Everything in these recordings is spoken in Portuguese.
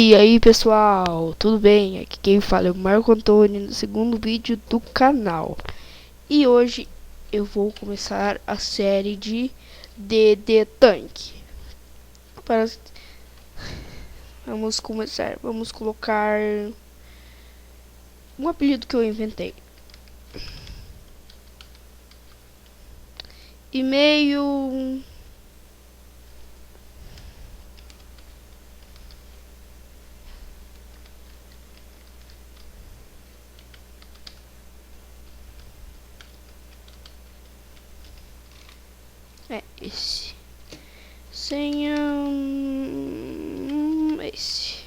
E aí pessoal, tudo bem? Aqui quem fala é o Marco Antônio no segundo vídeo do canal. E hoje eu vou começar a série de DD Tank. Vamos começar, vamos colocar um apelido que eu inventei. E-mail... É esse. Senha... esse.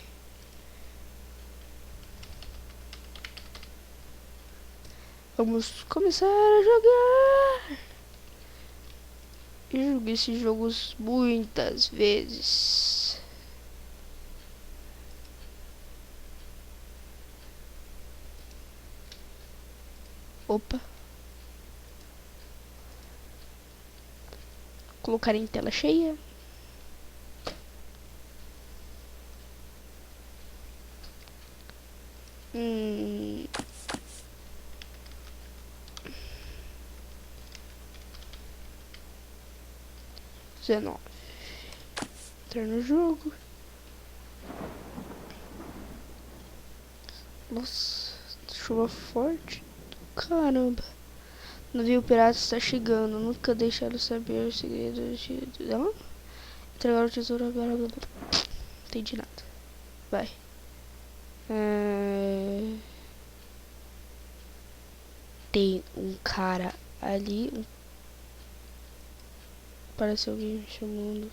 Vamos começar a jogar. Eu joguei esses jogos muitas vezes. Opa. Colocar em tela cheia. Hum. XIX. Entrar no jogo. Nossa, chuva forte. Caramba. Navio pirata está chegando. Nunca deixaram saber os segredos de... Não? Entregar o tesouro agora. Não entendi nada. Vai. Tem um cara ali. Parece alguém me chamando.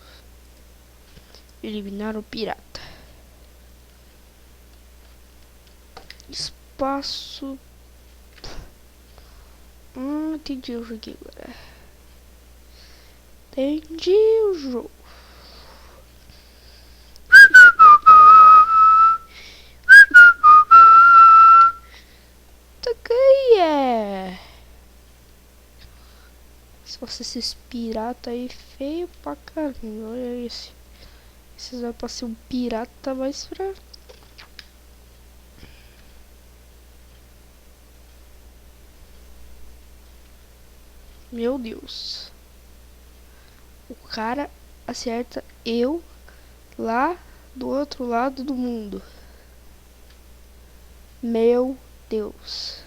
Eliminar o pirata. Espaço. Entendi o jogo agora. Entendi o jogo. Nossa, esses pirata aí feio pra caramba. Olha esse. Esses vai pra ser um pirata mais pra... Meu Deus. O cara acerta eu lá do outro lado do mundo. Meu Deus.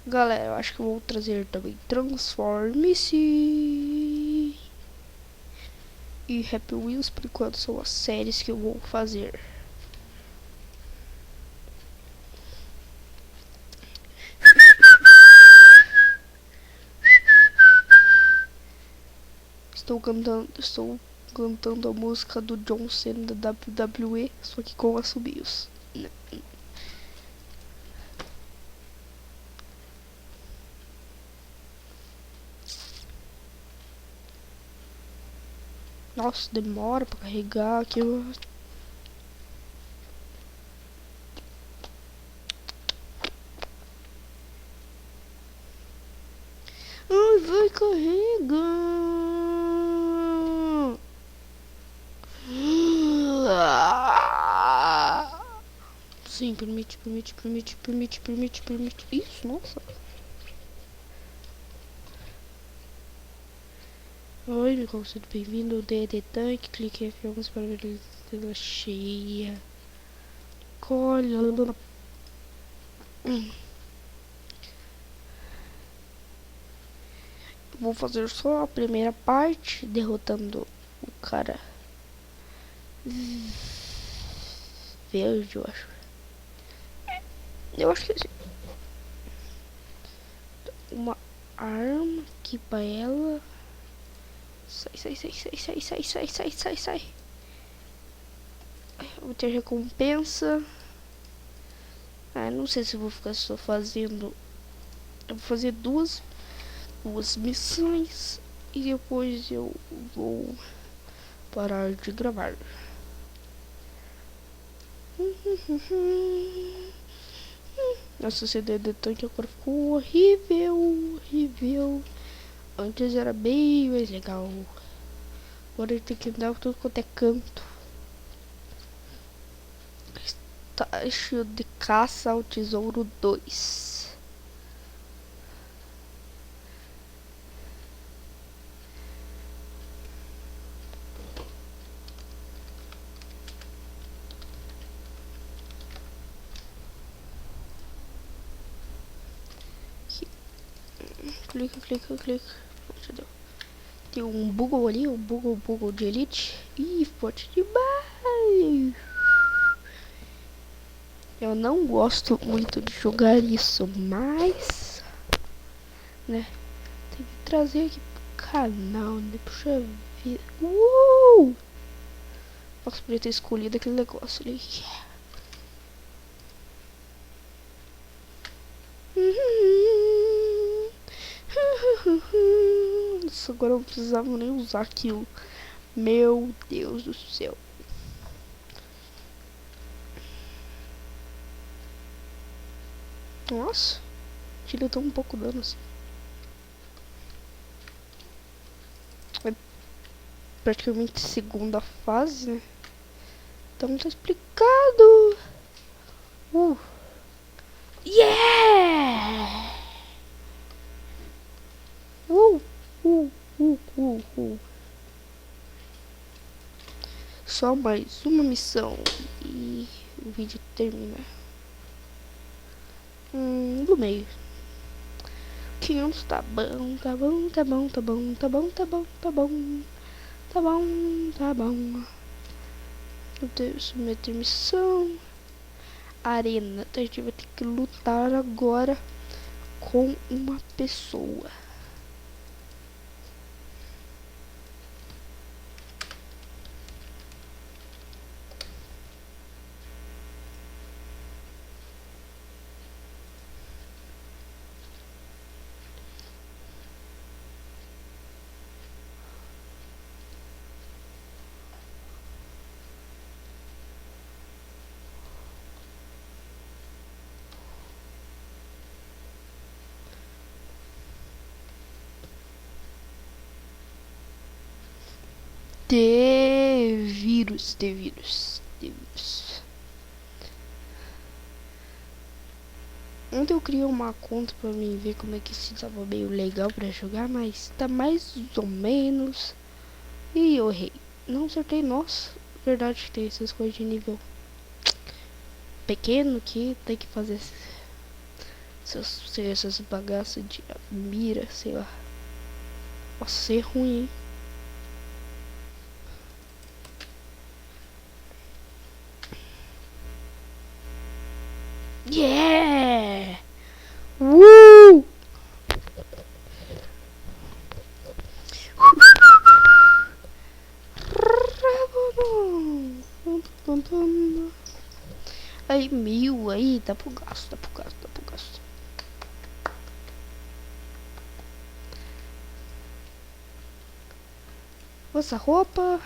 Galera, eu acho que eu vou trazer também Transformice e Happy Wheels, por enquanto são as séries que eu vou fazer. Estou cantando a música do John Cena da WWE, só que com assobios. Nossa, demora pra carregar aqui. Ai, vai carregar. Sim, permite. Isso, nossa. Oi, meu conceito, bem-vindo ao DD Tank. Clique aqui vamos para ver a tela cheia. Olha. Vou fazer só a primeira parte, derrotando o cara verde, eu acho. Eu acho que é assim. Uma arma aqui pra ela. Sai. Vou ter recompensa. Não sei se eu vou ficar só fazendo. Eu vou fazer duas missões e depois eu vou parar de gravar. Nossa, CD de tanque agora ficou horrível. Antes era bem mais legal. Agora tem que andar tudo quanto é canto. Estágio de caça ao tesouro 2. Clica, clica, clica. Tem um Bugle ali, um Bugle de elite. Ih, forte demais. Eu não gosto muito de jogar isso, mas, né, tem que trazer aqui pro canal, né, puxa vida. Nossa, podia ter escolhido aquele negócio ali. Nossa, agora eu não precisava nem usar aquilo. Meu Deus do céu. Nossa, tira tão um pouco dano assim. É praticamente segunda fase, né? Então tá explicado. Yeah! Só mais uma missão e o vídeo termina. Do meio. 500 tá bom, tá bom, tá bom, tá bom, tá bom, tá bom, tá bom, tá bom, tá bom. Eu devo submeter missão. Arena, então a gente vai ter que lutar agora com uma pessoa. T-Vírus. Ontem eu criei uma conta pra mim ver como é que se tava meio legal pra jogar, mas tá mais ou menos. E eu errei. Não acertei, nossa. Verdade que tem essas coisas de nível pequeno que tem que fazer essas bagaças de mira, sei lá. Nossa, ser ruim, hein? Yeah! Woo! Aí, 1000 aí, dá pro gasto, dá pro gasto. Essa roupa.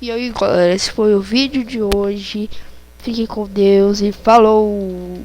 E aí, galera, esse foi o vídeo de hoje. Fiquem com Deus e falou!